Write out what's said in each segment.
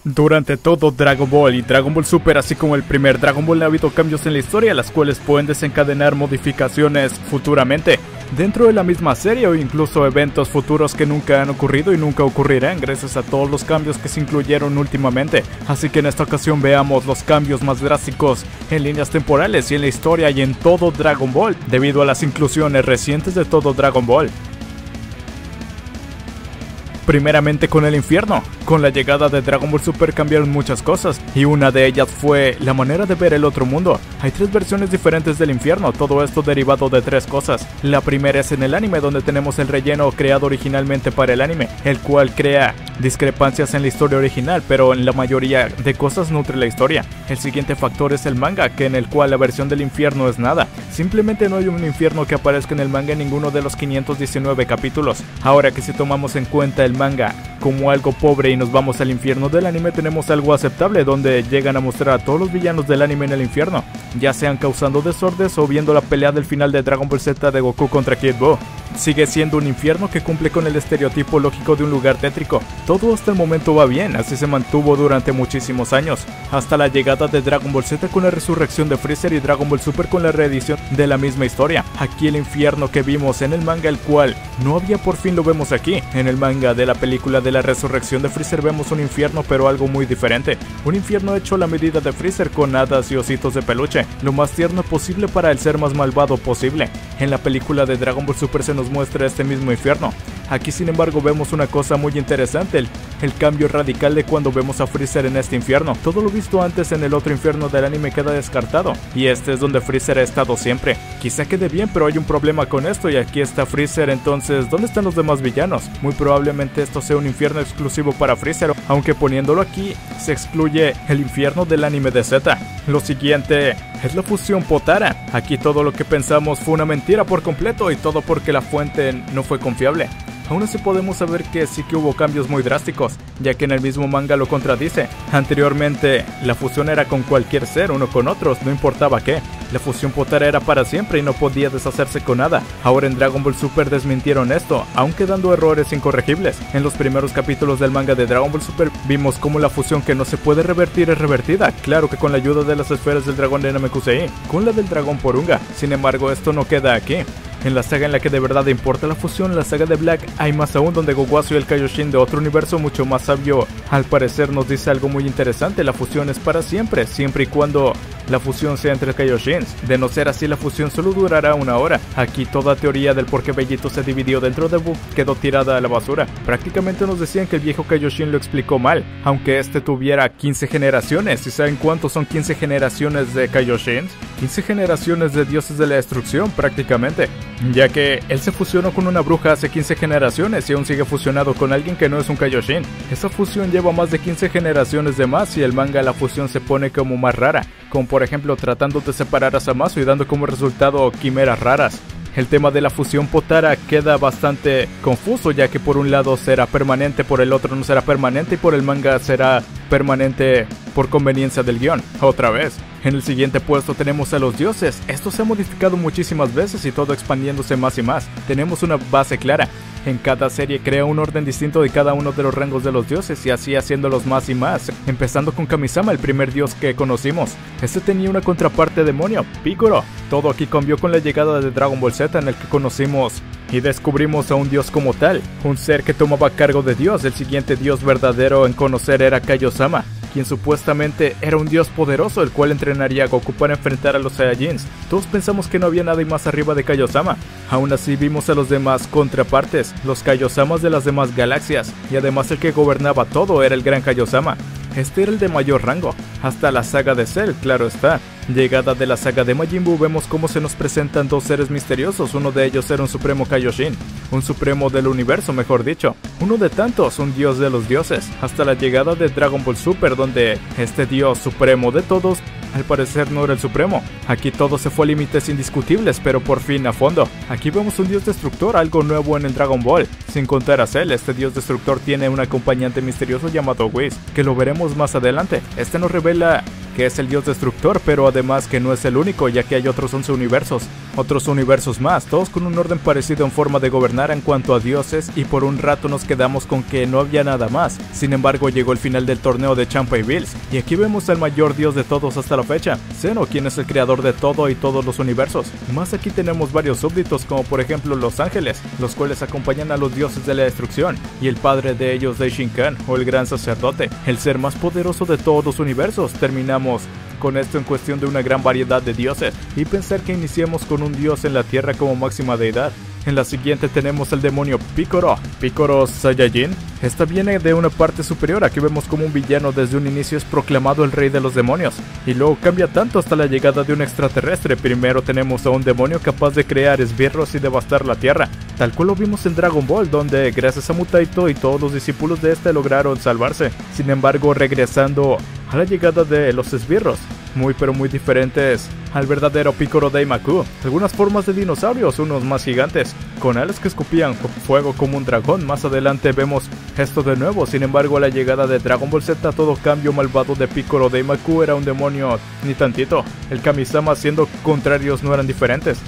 Durante todo Dragon Ball y Dragon Ball Super, así como el primer Dragon Ball, ha habido cambios en la historia, las cuales pueden desencadenar modificaciones futuramente dentro de la misma serie o incluso eventos futuros que nunca han ocurrido y nunca ocurrirán gracias a todos los cambios que se incluyeron últimamente. Así que en esta ocasión veamos los cambios más drásticos en líneas temporales y en la historia y en todo Dragon Ball, debido a las inclusiones recientes de todo Dragon Ball. Primeramente con el infierno. Con la llegada de Dragon Ball Super cambiaron muchas cosas, y una de ellas fue la manera de ver el otro mundo. Hay tres versiones diferentes del infierno, todo esto derivado de tres cosas. La primera es en el anime, donde tenemos el relleno creado originalmente para el anime, el cual crea discrepancias en la historia original, pero en la mayoría de cosas nutre la historia. El siguiente factor es el manga, que en el cual la versión del infierno es nada. Simplemente no hay un infierno que aparezca en el manga en ninguno de los 519 capítulos. Ahora que si tomamos en cuenta el manga como algo pobre y nos vamos al infierno del anime, tenemos algo aceptable, donde llegan a mostrar a todos los villanos del anime en el infierno, ya sean causando desórdenes o viendo la pelea del final de Dragon Ball Z de Goku contra Kid Buu. Sigue siendo un infierno que cumple con el estereotipo lógico de un lugar tétrico. Todo hasta el momento va bien, así se mantuvo durante muchísimos años, hasta la llegada de Dragon Ball Z con la resurrección de Freezer y Dragon Ball Super con la reedición de la misma historia. Aquí el infierno que vimos en el manga, el cual no había, por fin lo vemos aquí. En el manga de la película de la resurrección de Freezer vemos un infierno, pero algo muy diferente. Un infierno hecho a la medida de Freezer, con hadas y ositos de peluche, lo más tierno posible para el ser más malvado posible. En la película de Dragon Ball Super se nos muestra este mismo infierno. Aquí sin embargo vemos una cosa muy interesante, el cambio radical de cuando vemos a Freezer en este infierno. Todo lo visto antes en el otro infierno del anime queda descartado, y este es donde Freezer ha estado siempre. Quizá quede bien, pero hay un problema con esto, y aquí está Freezer. Entonces, ¿dónde están los demás villanos? Muy probablemente esto sea un infierno exclusivo para Freezer, aunque poniéndolo aquí se excluye el infierno del anime de Z. Lo siguiente es la fusión Potara. Aquí todo lo que pensamos fue una mentira por completo, y todo porque la fuente no fue confiable. Aún así podemos saber que sí que hubo cambios muy drásticos, ya que en el mismo manga lo contradice. Anteriormente, la fusión era con cualquier ser, uno con otros, no importaba qué. La fusión Potara era para siempre y no podía deshacerse con nada. Ahora en Dragon Ball Super desmintieron esto, aun quedando errores incorregibles. En los primeros capítulos del manga de Dragon Ball Super vimos cómo la fusión que no se puede revertir es revertida, claro que con la ayuda de las esferas del dragón de Namekusei, con la del dragón Porunga. Sin embargo, esto no queda aquí. En la saga en la que de verdad importa la fusión, la saga de Black, hay más aún, donde Goguazo y el Kaioshin de otro universo mucho más sabio, al parecer, nos dice algo muy interesante: la fusión es para siempre, siempre y cuando la fusión sea entre Kaioshins. De no ser así, la fusión solo durará una hora. Aquí toda teoría del por qué Bellito se dividió dentro de Buu quedó tirada a la basura. Prácticamente nos decían que el viejo Kaioshin lo explicó mal, aunque este tuviera 15 generaciones. ¿Y saben cuántos son 15 generaciones de Kaioshins? 15 generaciones de dioses de la destrucción prácticamente, ya que él se fusionó con una bruja hace 15 generaciones y aún sigue fusionado con alguien que no es un Kaioshin. Esa fusión lleva más de 15 generaciones de más, y el manga la fusión se pone como más rara, como por ejemplo tratando de separar a Zamasu y dando como resultado quimeras raras. El tema de la fusión Potara queda bastante confuso, ya que por un lado será permanente, por el otro no será permanente, y por el manga será permanente por conveniencia del guión. Otra vez. En el siguiente puesto tenemos a los dioses. Esto se ha modificado muchísimas veces y todo expandiéndose más y más. Tenemos una base clara. En cada serie crea un orden distinto de cada uno de los rangos de los dioses, y así haciéndolos más y más, empezando con Kamisama, el primer dios que conocimos. Este tenía una contraparte demonio, Piccolo. Todo aquí cambió con la llegada de Dragon Ball Z, en el que conocimos y descubrimos a un dios como tal, un ser que tomaba cargo de Dios. El siguiente dios verdadero en conocer era Kaiosama, quien supuestamente era un dios poderoso, el cual entrenaría a Goku para enfrentar a los Saiyajins. Todos pensamos que no había nada más arriba de Kaiosama. Aún así vimos a los demás contrapartes, los Kaiosamas de las demás galaxias, y además el que gobernaba todo era el gran Kaiosama. Este era el de mayor rango, hasta la saga de Cell, claro está. Llegada de la saga de Majin Buu, vemos cómo se nos presentan dos seres misteriosos. Uno de ellos era un supremo Kaioshin, un supremo del universo mejor dicho, uno de tantos, un dios de los dioses, hasta la llegada de Dragon Ball Super, donde este dios supremo de todos al parecer no era el supremo. Aquí todo se fue a límites indiscutibles, pero por fin a fondo. Aquí vemos un dios destructor, algo nuevo en el Dragon Ball. Sin contar a Cell, este dios destructor tiene un acompañante misterioso llamado Whis, que lo veremos más adelante. Este nos revela que es el dios destructor, pero además que no es el único, ya que hay otros 11 universos. Otros universos más, todos con un orden parecido en forma de gobernar en cuanto a dioses, y por un rato nos quedamos con que no había nada más. Sin embargo, llegó el final del torneo de Champa y Bills, y aquí vemos al mayor dios de todos hasta la fecha, Zeno, quien es el creador de todo y todos los universos. Más aquí tenemos varios súbditos, como por ejemplo los ángeles, los cuales acompañan a los dioses de la destrucción, y el padre de ellos, Daishinkan, o el gran sacerdote, el ser más poderoso de todos los universos. Terminamos con esto en cuestión de una gran variedad de dioses, y pensar que iniciamos con un dios en la tierra como máxima deidad. En la siguiente tenemos el demonio Picoro Saiyajin. Esta viene de una parte superior. Aquí vemos como un villano desde un inicio es proclamado el rey de los demonios, y luego cambia tanto hasta la llegada de un extraterrestre. Primero tenemos a un demonio capaz de crear esbirros y devastar la tierra, tal cual lo vimos en Dragon Ball, donde gracias a Mutaito y todos los discípulos de este lograron salvarse. Sin embargo, regresando a la llegada de los esbirros, muy diferentes al verdadero Picoro Daimaku. Algunas formas de dinosaurios, unos más gigantes, con alas que escupían fuego como un dragón. Más adelante vemos esto de nuevo. Sin embargo, a la llegada de Dragon Ball Z, todo cambio malvado de Picoro Daimaku era un demonio ni tantito. El Kamisama, siendo contrarios, no eran diferentes.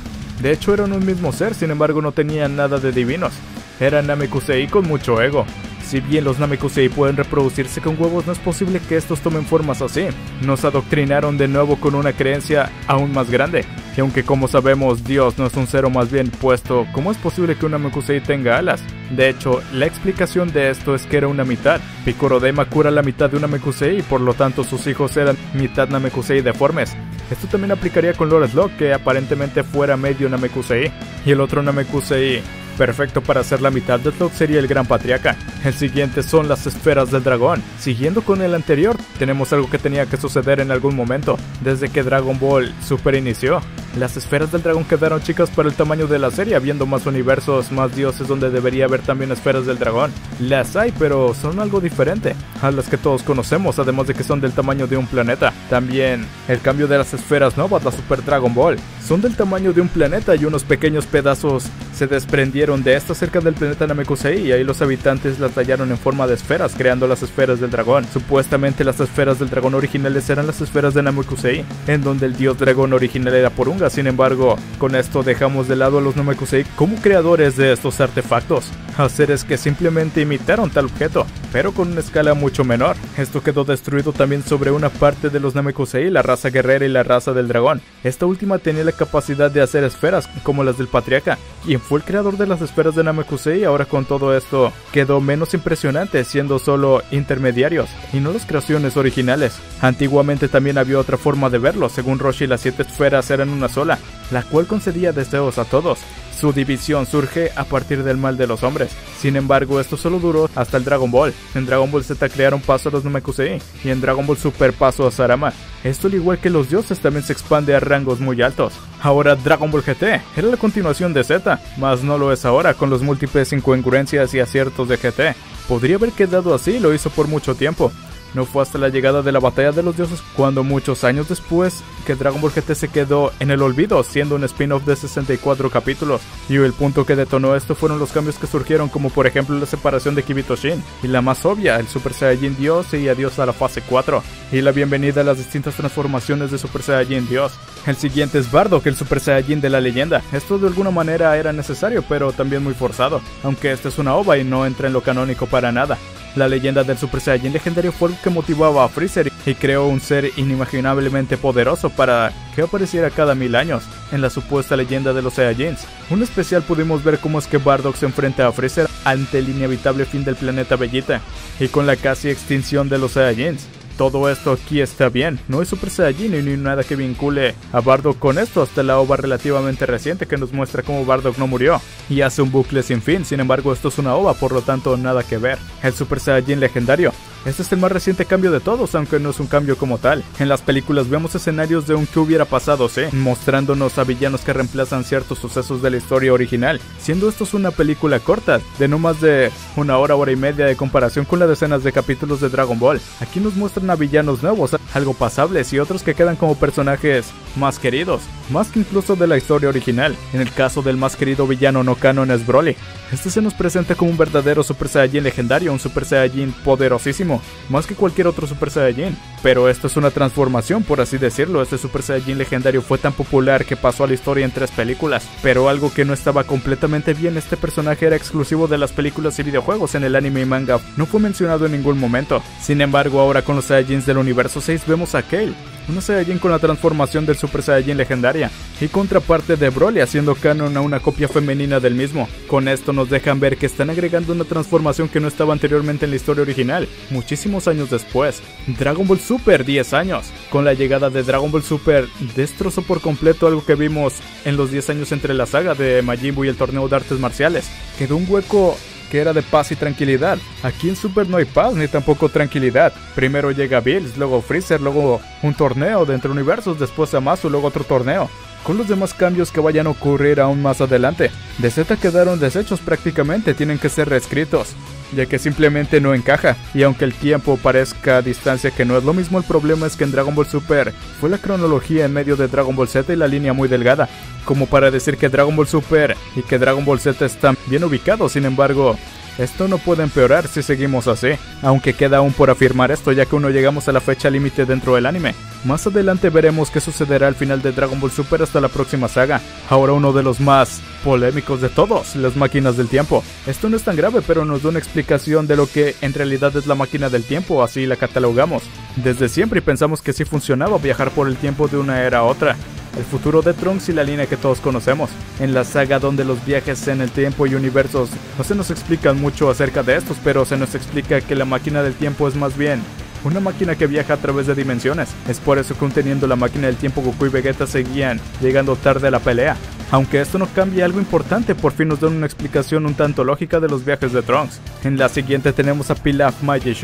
De hecho, eran un mismo ser, sin embargo no tenían nada de divinos. Eran Namekusei con mucho ego. Si bien los Namekusei pueden reproducirse con huevos, no es posible que estos tomen formas así. Nos adoctrinaron de nuevo con una creencia aún más grande. Y aunque como sabemos Dios no es un ser, o más bien puesto, ¿cómo es posible que un Namekusei tenga alas? De hecho, la explicación de esto es que era una mitad. Picoro Daimaku era la mitad de un Namekusei, y por lo tanto sus hijos eran mitad Namekusei deformes. Esto también aplicaría con Lord Slug, que aparentemente fuera medio Namekusei, y el otro Namekusei perfecto para ser la mitad de Slug sería el Gran Patriarca. El siguiente son las esferas del dragón. Siguiendo con el anterior, tenemos algo que tenía que suceder en algún momento, desde que Dragon Ball Super inició. Las esferas del dragón quedaron chicas para el tamaño de la serie, habiendo más universos, más dioses donde debería haber también esferas del dragón. Las hay, pero son algo diferente a las que todos conocemos, además de que son del tamaño de un planeta. También el cambio de las esferas novas, la Super Dragon Ball, son del tamaño de un planeta, y unos pequeños pedazos se desprendieron de esta cerca del planeta Namekusei, y ahí los habitantes las tallaron en forma de esferas, creando las esferas del dragón. Supuestamente las esferas del dragón originales eran las esferas de Namekusei, en donde el dios dragón original era Porunga. Sin embargo, con esto dejamos de lado a los Namekusei como creadores de estos artefactos, a seres que simplemente imitaron tal objeto, pero con una escala mucho menor. Esto quedó destruido también sobre una parte de los Namekusei, la raza guerrera y la raza del dragón. Esta última tenía la capacidad de hacer esferas como las del Patriarca, quien fue el creador de las esferas de Namekusei. Ahora con todo esto quedó menos impresionante, siendo solo intermediarios y no las creaciones originales. Antiguamente también había otra forma de verlo. Según Roshi, las 7 esferas eran una sola, la cual concedía deseos a todos. Su división surge a partir del mal de los hombres. Sin embargo, esto solo duró hasta el Dragon Ball. En Dragon Ball Z crearon paso a los Namekusei, y en Dragon Ball Super paso a Sarama. Esto, al igual que los dioses, también se expande a rangos muy altos. Ahora Dragon Ball GT era la continuación de Z, mas no lo es ahora, con los múltiples incongruencias y aciertos de GT. Podría haber quedado así, lo hizo por mucho tiempo. No fue hasta la llegada de la batalla de los dioses, cuando muchos años después, que Dragon Ball GT se quedó en el olvido, siendo un spin-off de 64 capítulos. Y el punto que detonó esto fueron los cambios que surgieron, como por ejemplo la separación de Kibito-shin, y la más obvia, el Super Saiyajin Dios y adiós a la fase 4, y la bienvenida a las distintas transformaciones de Super Saiyajin Dios. El siguiente es Bardock, el Super Saiyajin de la leyenda. Esto de alguna manera era necesario, pero también muy forzado, aunque esta es una OVA y no entra en lo canónico para nada. La leyenda del Super Saiyajin legendario fue algo que motivaba a Freezer y creó un ser inimaginablemente poderoso para que apareciera cada 1000 años en la supuesta leyenda de los Saiyajins. En un especial pudimos ver cómo es que Bardock se enfrenta a Freezer ante el inevitable fin del planeta Vegeta y con la casi extinción de los Saiyajins. Todo esto aquí está bien, no es Super Saiyajin ni nada que vincule a Bardock con esto hasta la OVA relativamente reciente que nos muestra cómo Bardock no murió y hace un bucle sin fin. Sin embargo, esto es una OVA, por lo tanto nada que ver. El Super Saiyajin legendario. Este es el más reciente cambio de todos, aunque no es un cambio como tal. En las películas vemos escenarios de un qué hubiera pasado, ¿sí? Mostrándonos a villanos que reemplazan ciertos sucesos de la historia original, siendo estos una película corta, de no más de una hora y media de comparación con las decenas de capítulos de Dragon Ball. Aquí nos muestran a villanos nuevos, algo pasables, y otros que quedan como personajes más queridos, más que incluso de la historia original. En el caso del más querido villano no canon es Broly. Este se nos presenta como un verdadero Super Saiyajin legendario, un Super Saiyajin poderosísimo, muchísimo, más que cualquier otro Super Saiyajin. Pero esto es una transformación, por así decirlo. Este Super Saiyajin legendario fue tan popular que pasó a la historia en 3 películas. Pero algo que no estaba completamente bien, este personaje era exclusivo de las películas y videojuegos. En el anime y manga no fue mencionado en ningún momento. Sin embargo, ahora con los Saiyajins del universo 6 vemos a Kale, una Saiyajin con la transformación del Super Saiyajin legendaria, y contraparte de Broly, haciendo canon a una copia femenina del mismo. Con esto nos dejan ver que están agregando una transformación que no estaba anteriormente en la historia original, muchísimos años después. Dragon Ball Super, 10 años. Con la llegada de Dragon Ball Super, destrozó por completo algo que vimos en los 10 años entre la saga de Majin Buu y el torneo de artes marciales. Quedó un hueco que era de paz y tranquilidad. Aquí en Super no hay paz ni tampoco tranquilidad. Primero llega Bills, luego Freezer, luego un torneo de entre universos, después Zamasu, luego otro torneo, con los demás cambios que vayan a ocurrir aún más adelante. De Z quedaron deshechos prácticamente, tienen que ser reescritos, ya que simplemente no encaja. Y aunque el tiempo parezca a distancia que no es lo mismo, el problema es que en Dragon Ball Super fue la cronología en medio de Dragon Ball Z y la línea muy delgada, como para decir que Dragon Ball Super y que Dragon Ball Z están bien ubicados. Sin embargo, esto no puede empeorar si seguimos así, aunque queda aún por afirmar esto, ya que aún no llegamos a la fecha límite dentro del anime. Más adelante veremos qué sucederá al final de Dragon Ball Super hasta la próxima saga. Ahora uno de los más polémicos de todos, las máquinas del tiempo. Esto no es tan grave, pero nos da una explicación de lo que en realidad es la máquina del tiempo, así la catalogamos. Desde siempre pensamos que sí funcionaba viajar por el tiempo de una era a otra. El futuro de Trunks y la línea que todos conocemos. En la saga donde los viajes en el tiempo y universos no se nos explican mucho acerca de estos, pero se nos explica que la máquina del tiempo es más bien una máquina que viaja a través de dimensiones. Es por eso que teniendo la máquina del tiempo, Goku y Vegeta seguían llegando tarde a la pelea. Aunque esto no cambia algo importante, por fin nos dan una explicación un tanto lógica de los viajes de Trunks. En la siguiente tenemos a Pilaf Majin.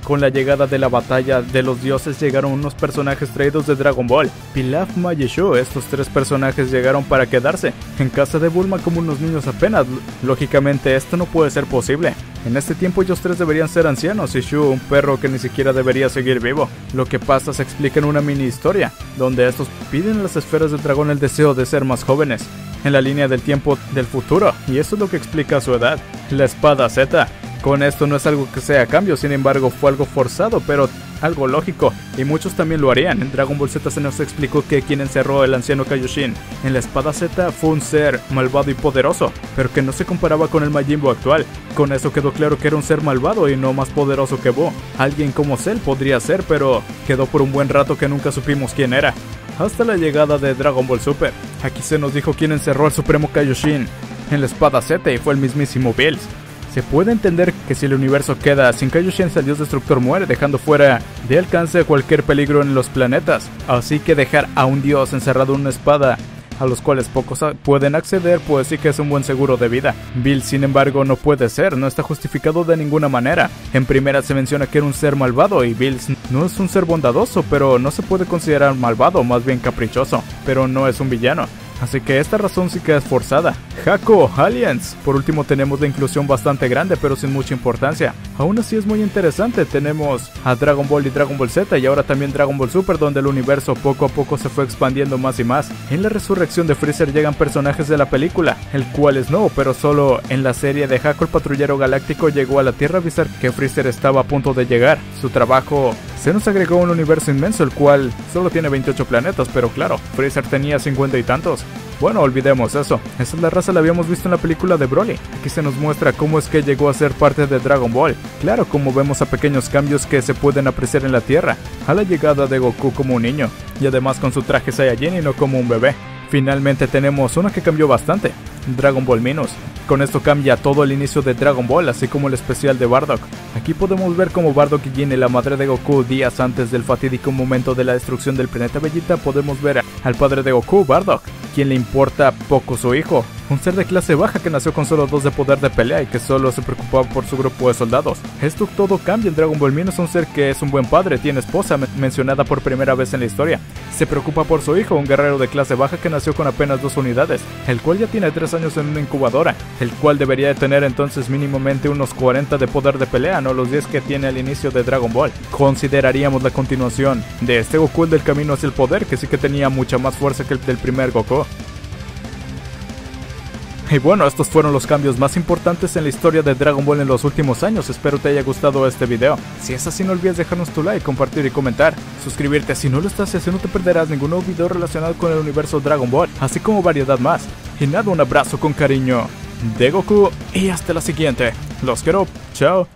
Con la llegada de la batalla de los dioses llegaron unos personajes traídos de Dragon Ball. Pilaf Majin, estos 3 personajes llegaron para quedarse en casa de Bulma como unos niños apenas. Lógicamente esto no puede ser posible. En este tiempo ellos 3 deberían ser ancianos y Shu un perro que ni siquiera debería seguir vivo. Lo que pasa se explica en una mini historia, donde estos piden a las esferas del dragón el deseo de ser más jóvenes en la línea del tiempo del futuro, y eso es lo que explica su edad. La espada Z. Con esto no es algo que sea a cambio, sin embargo fue algo forzado, pero algo lógico, y muchos también lo harían. En Dragon Ball Z se nos explicó que quien encerró el anciano Kaioshin en la espada Z fue un ser malvado y poderoso, pero que no se comparaba con el Majin Buu actual. Con eso quedó claro que era un ser malvado y no más poderoso que Buu. Alguien como Cell podría ser, pero quedó por un buen rato que nunca supimos quién era, hasta la llegada de Dragon Ball Super. Aquí se nos dijo quién encerró al Supremo Kaioshin en la espada Z, y fue el mismísimo Bills. Se puede entender que si el universo queda sin Kaioshin, el dios destructor muere, dejando fuera de alcance cualquier peligro en los planetas. Así que dejar a un dios encerrado en una espada, a los cuales pocos pueden acceder, pues sí que es un buen seguro de vida. Bills, sin embargo, no puede ser, no está justificado de ninguna manera. En primera se menciona que era un ser malvado, y Bills no es un ser bondadoso, pero no se puede considerar malvado, más bien caprichoso, pero no es un villano. Así que esta razón sí que es forzada. Jaco, Aliens. Por último tenemos la inclusión bastante grande, pero sin mucha importancia. Aún así es muy interesante. Tenemos a Dragon Ball y Dragon Ball Z, y ahora también Dragon Ball Super, donde el universo poco a poco se fue expandiendo más y más. En la resurrección de Freezer llegan personajes de la película, el cual es nuevo, pero solo en la serie de Jaco el Patrullero Galáctico llegó a la Tierra a avisar que Freezer estaba a punto de llegar. Su trabajo se nos agregó un universo inmenso, el cual solo tiene 28 planetas, pero claro, Freezer tenía 50 y tantos. Bueno, olvidemos eso. Esa es la raza, la habíamos visto en la película de Broly. Aquí se nos muestra cómo es que llegó a ser parte de Dragon Ball. Claro, como vemos a pequeños cambios que se pueden apreciar en la Tierra, a la llegada de Goku como un niño, y además con su traje Saiyajin y no como un bebé. Finalmente tenemos una que cambió bastante, Dragon Ball Minus. Con esto cambia todo el inicio de Dragon Ball, así como el especial de Bardock. Aquí podemos ver cómo Bardock y Jin y la madre de Goku, días antes del fatídico momento de la destrucción del planeta Vegeta, podemos ver al padre de Goku, Bardock, quien le importa poco su hijo, un ser de clase baja que nació con solo 2 de poder de pelea y que solo se preocupaba por su grupo de soldados. Esto todo cambia en Dragon Ball Minus, un ser que es un buen padre, tiene esposa, mencionada por primera vez en la historia. Se preocupa por su hijo, un guerrero de clase baja que nació con apenas 2 unidades, el cual ya tiene 3 años en una incubadora, el cual debería de tener entonces mínimamente unos 40 de poder de pelea, no los 10 que tiene al inicio de Dragon Ball. Consideraríamos la continuación de este Goku, el del camino hacia el poder, que sí que tenía mucha más fuerza que el del primer Goku. Y bueno, estos fueron los cambios más importantes en la historia de Dragon Ball en los últimos años. Espero te haya gustado este video. Si es así, no olvides dejarnos tu like, compartir y comentar. Suscribirte si no lo estás, así no te perderás ningún nuevo video relacionado con el universo Dragon Ball, así como variedad más. Y nada, un abrazo con cariño de Goku y hasta la siguiente. Los quiero. Chao.